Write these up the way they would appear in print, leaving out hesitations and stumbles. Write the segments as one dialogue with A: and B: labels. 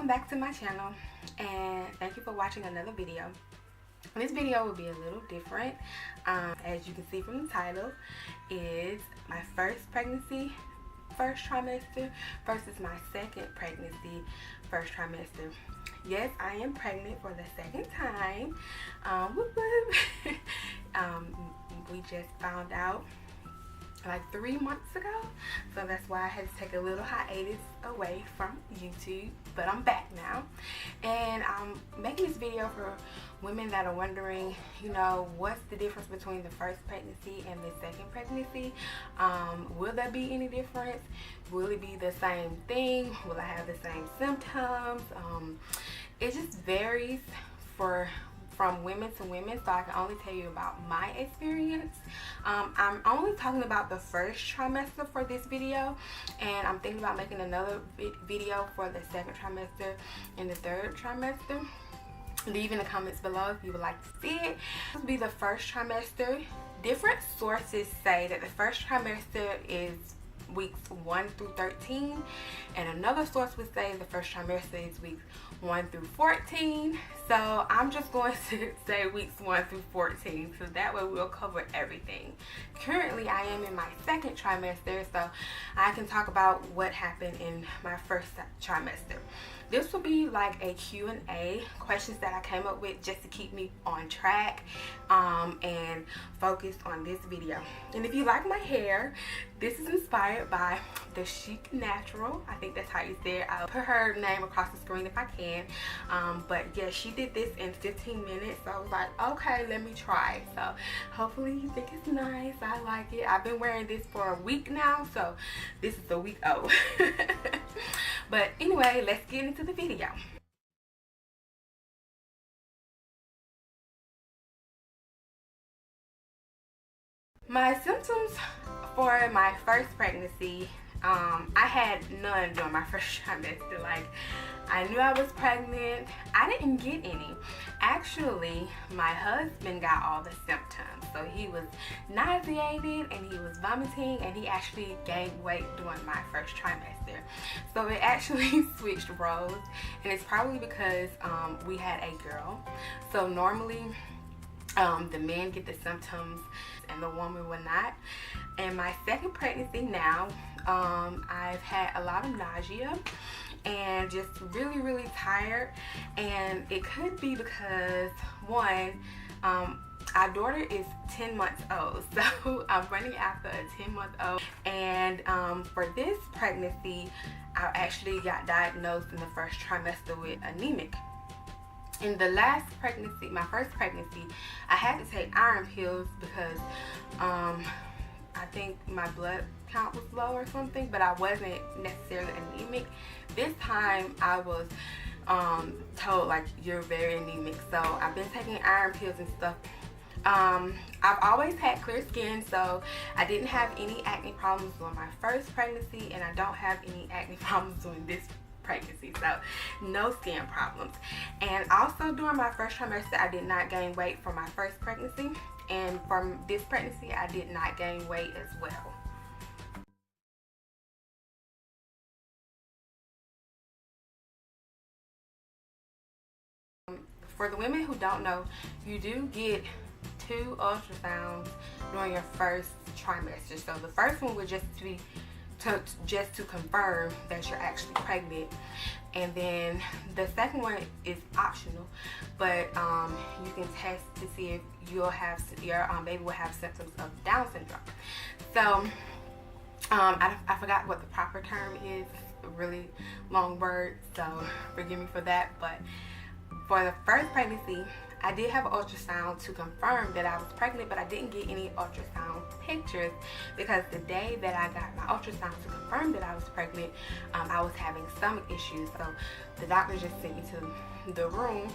A: welcome back to my channel, and thank you for watching another video. This video will be a little different. As you can see from the title, is my first pregnancy first trimester versus my second pregnancy first trimester. Yes, I am pregnant for the second time. Whoop whoop. We just found out like 3 months ago, so that's why I had to take a little hiatus away from YouTube, but I'm back now, and I'm making this video for women that are wondering, you know, what's the difference between the first pregnancy and the second pregnancy. Will there be any difference? Will it be the same thing? Will I have the same symptoms? It just varies from women to women, so I can only tell you about my experience. I'm only talking about the first trimester for this video, and I'm thinking about making another video for the second trimester and the third trimester. Leave in the comments below if you would like to see it. This will be the first trimester. Different sources say that the first trimester is weeks 1 through 13, and another source would say the first trimester is weeks 1 through 14. So I'm just going to say weeks 1 through 14, so that way we'll cover everything. Currently I am in my second trimester, so I can talk about what happened in my first trimester. This will be like a Q&A, questions that I came up with just to keep me on track and focused on this video. And if you like my hair, this is inspired by the Chic Natural. I think that's how you say it. I'll put her name across the screen if I can. But yeah, she did this in 15 minutes. So I was like, okay, let me try. So hopefully you think it's nice. I like it. I've been wearing this for a week now, so this is the week 0. But anyway, let's get into the video. My symptoms for my first pregnancy, I had none during my first trimester. Like, I knew I was pregnant. I didn't get any. Actually, my husband got all the symptoms. So he was nauseated and he was vomiting, and he actually gained weight during my first trimester. So it actually switched roles, and it's probably because we had a girl. So normally the men get the symptoms and the woman will not. And my second pregnancy now, I've had a lot of nausea and just really tired, and it could be because one, our daughter is 10 months old, so I'm running after a 10-month-old. And for this pregnancy, I actually got diagnosed in the first trimester with anemic. In the last pregnancy, my first pregnancy, I had to take iron pills because I think my blood count was low or something, but I wasn't necessarily anemic. This time I was told, like, you're very anemic. So I've been taking iron pills and stuff. I've always had clear skin, so I didn't have any acne problems during my first pregnancy, and I don't have any acne problems during this pregnancy, so no skin problems. And also during my first trimester, I did not gain weight from my first pregnancy, and from this pregnancy I did not gain weight as well. For the women who don't know, you do get 2 ultrasounds during your first trimester. So the first one would just be just to confirm that you're actually pregnant, and then the second one is optional, but you can test to see if you'll have your baby will have symptoms of Down syndrome. So I forgot what the proper term is, a really long word, so forgive me for that. But for the first pregnancy, I did have an ultrasound to confirm that I was pregnant, but I didn't get any ultrasound pictures because the day that I got my ultrasound to confirm that I was pregnant, I was having stomach issues. So the doctor just sent me to the room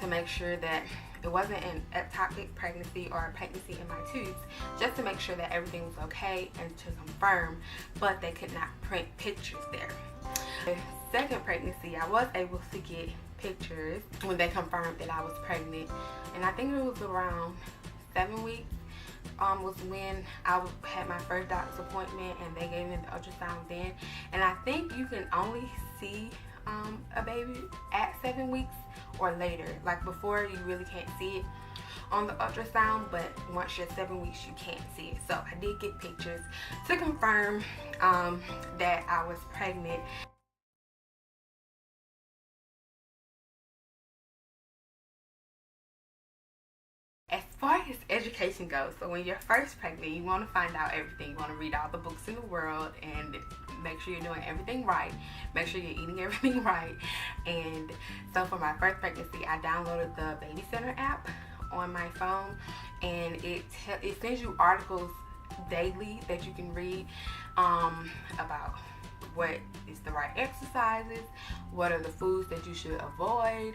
A: to make sure that it wasn't an ectopic pregnancy or a pregnancy in my tubes, just to make sure that everything was okay and to confirm, but they could not print pictures there. The second pregnancy, I was able to get pictures when they confirmed that I was pregnant, and I think it was around 7 weeks was when I had my first doctor's appointment, and they gave me the ultrasound then. And I think you can only see a baby at 7 weeks or later. Like before, you really can't see it on the ultrasound, but once you're 7 weeks, you can't see it. So I did get pictures to confirm that I was pregnant. As far as education goes, so when you're first pregnant, you want to find out everything. You want to read all the books in the world and make sure you're doing everything right. Make sure you're eating everything right. And so for my first pregnancy, I downloaded the Baby Center app on my phone, and it sends you articles daily that you can read about what is the right exercises, what are the foods that you should avoid.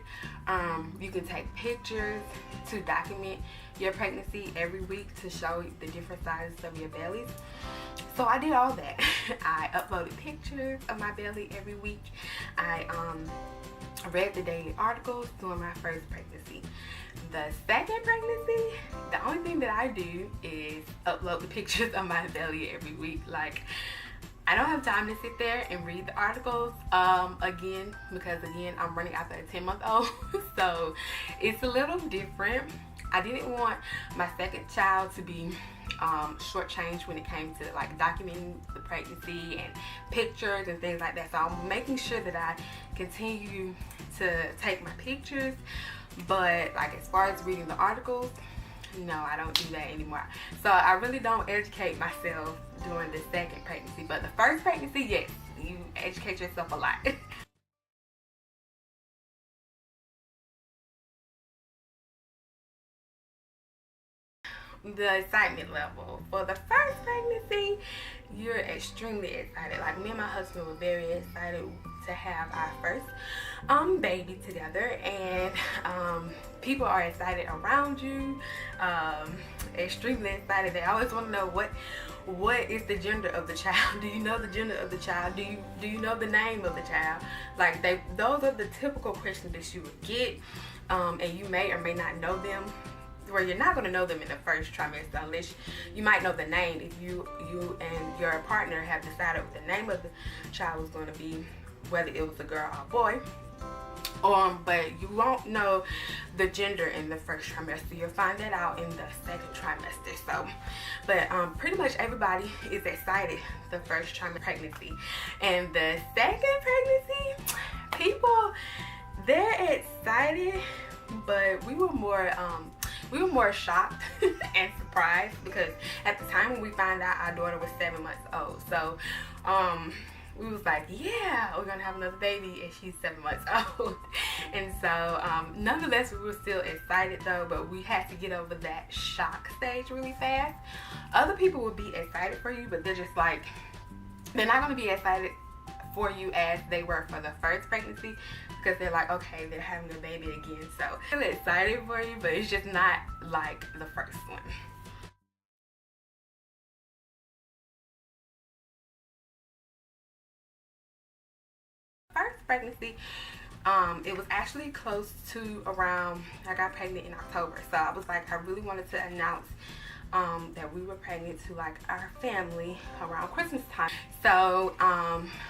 A: You can take pictures to document your pregnancy every week to show the different sizes of your bellies. So I did all that. I uploaded pictures of my belly every week. I read the daily articles during my first pregnancy. The second pregnancy, the only thing that I do is upload the pictures of my belly every week. Like, I don't have time to sit there and read the articles again, because again, I'm running after a 10-month-old. So it's a little different. I didn't want my second child to be shortchanged when it came to like documenting the pregnancy and pictures and things like that. So I'm making sure that I continue to take my pictures, but like as far as reading the articles, no, I don't do that anymore. So I really don't educate myself during the second pregnancy, but the first pregnancy, yes, you educate yourself a lot. The excitement level for the first pregnancy, you're extremely excited. Like me and my husband were very excited to have our first baby together, and people are excited around you, extremely excited. They always want to know what is the gender of the child. Do you know the gender of the child? Do you know the name of the child? Like those are the typical questions that you would get, and you may or may not know them. Where you're not going to know them in the first trimester, unless you might know the name if you and your partner have decided what the name of the child was going to be, whether it was a girl or a boy. But you won't know the gender in the first trimester. You'll find that out in the second trimester. So, but pretty much everybody is excited the first trimester pregnancy, and the second pregnancy, people, they're excited, but we were more shocked and surprised, because at the time when we found out, our daughter was 7 months old. So we was like, yeah, we're gonna have another baby, and she's 7 months old. And so nonetheless, we were still excited though, but we had to get over that shock stage really fast. Other people would be excited for you, but they're just like, they're not gonna be excited for you as they were for the first pregnancy, because they're like, okay, they're having a baby again. So I'm really excited for you, but it's just not like the first one. First pregnancy, it was actually close to around, I got pregnant in October. So I was like, I really wanted to announce that we were pregnant to like our family around Christmas time. So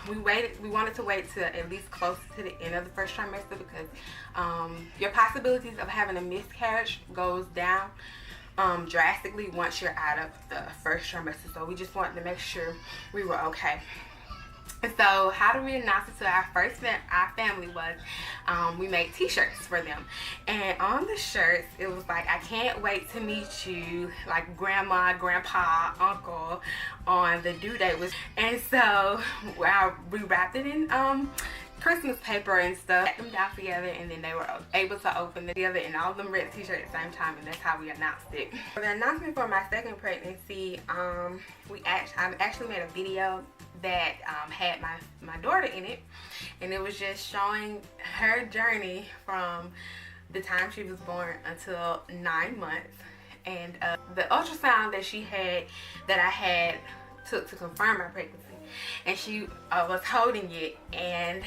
A: we wanted to wait to at least close to the end of the first trimester, because your possibilities of having a miscarriage goes down drastically once you're out of the first trimester. So we just wanted to make sure we were okay. And so how do we announce it to our family was, we made t-shirts for them, and on the shirts it was like, I can't wait to meet you, like grandma, grandpa, uncle, on the due date was. And so we wrapped it in Christmas paper and stuff, set them down together, and then they were able to open it together, and all of them read the t-shirt at the same time, and that's how we announced it. For the announcement for my second pregnancy, I actually made a video that had my daughter in it, and it was just showing her journey from the time she was born until 9 months, and the ultrasound that I had took to confirm my pregnancy, and she was holding it, and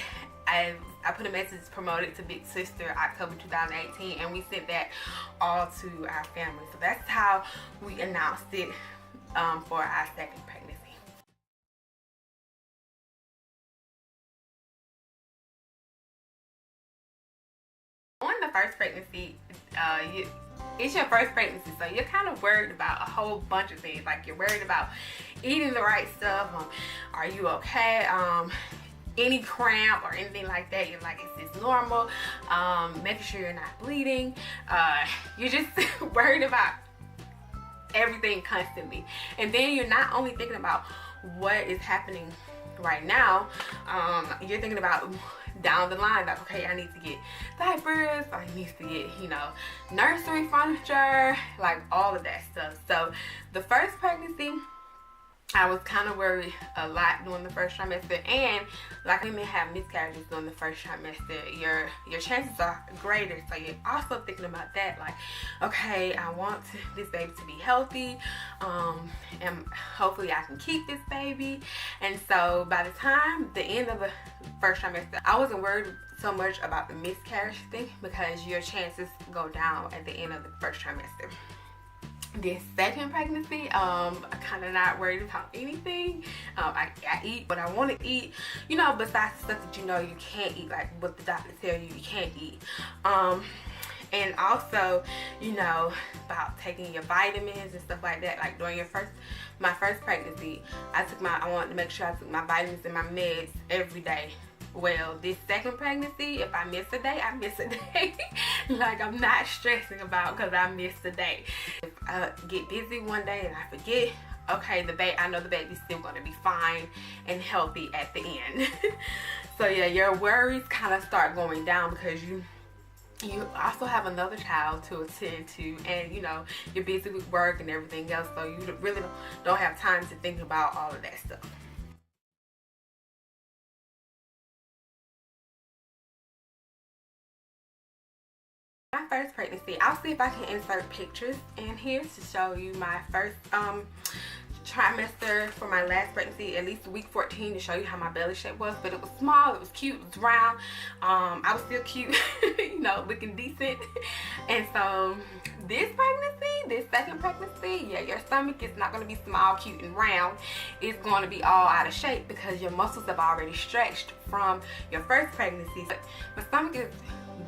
A: I put a message, promoted to Big Sister October 2018, and we sent that all to our family. So that's how we announced it for our second pregnancy. on the first pregnancy, it's your first pregnancy, so you're kind of worried about a whole bunch of things. Like, you're worried about eating the right stuff. Are you okay? Any cramp or anything like that, you're like, is this normal? Making sure you're not bleeding. You're just worried about everything constantly. And then you're not only thinking about what is happening right now, you're thinking about down the line, like, okay, I need to get diapers, I need to get, you know, nursery furniture, like all of that stuff. So the first pregnancy, I was kind of worried a lot during the first trimester, and like women have miscarriages during the first trimester, your chances are greater. So you're also thinking about that, like, okay, I want this baby to be healthy, and hopefully I can keep this baby. And so by the time the end of the first trimester, I wasn't worried so much about the miscarriage thing, because your chances go down at the end of the first trimester. This second pregnancy, I'm kind of not worried about anything. I eat what I want to eat, you know, besides stuff that you know you can't eat, like what the doctor tell you can't eat. And also, you know, about taking your vitamins and stuff like that. Like during my first pregnancy, I wanted to make sure I took my vitamins and my meds every day. Well, this second pregnancy, if I miss a day, I miss a day. Like, I'm not stressing about because I missed a day. If I get busy one day and I forget, okay, I know the baby's still going to be fine and healthy at the end. So yeah, your worries kind of start going down because you also have another child to attend to, and you know, you're busy with work and everything else, so you really don't have time to think about all of that stuff. My first pregnancy, I'll see if I can insert pictures in here to show you my first trimester for my last pregnancy, at least week 14, to show you how my belly shape was. But it was small, it was cute, it was round. I was still cute, you know, looking decent. And so this second pregnancy, yeah, your stomach is not going to be small, cute, and round. It's going to be all out of shape because your muscles have already stretched from your first pregnancy. But my stomach is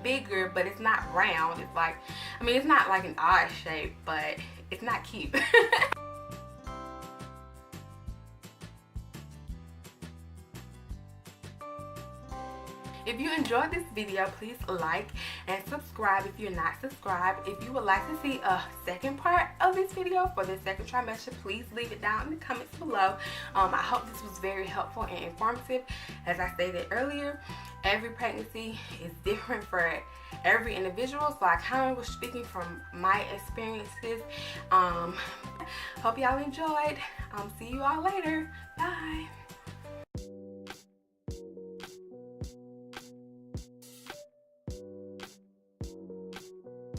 A: bigger, but it's not round. It's like, I mean, it's not like an odd shape, but it's not cute. If you enjoyed this video, please like and subscribe if you're not subscribed. If you would like to see a second part of this video for the second trimester, please leave it down in the comments below. I hope this was very helpful and informative. As I stated earlier, every pregnancy is different for every individual, so I kind of was speaking from my experiences. Hope y'all enjoyed. See you all later. Bye.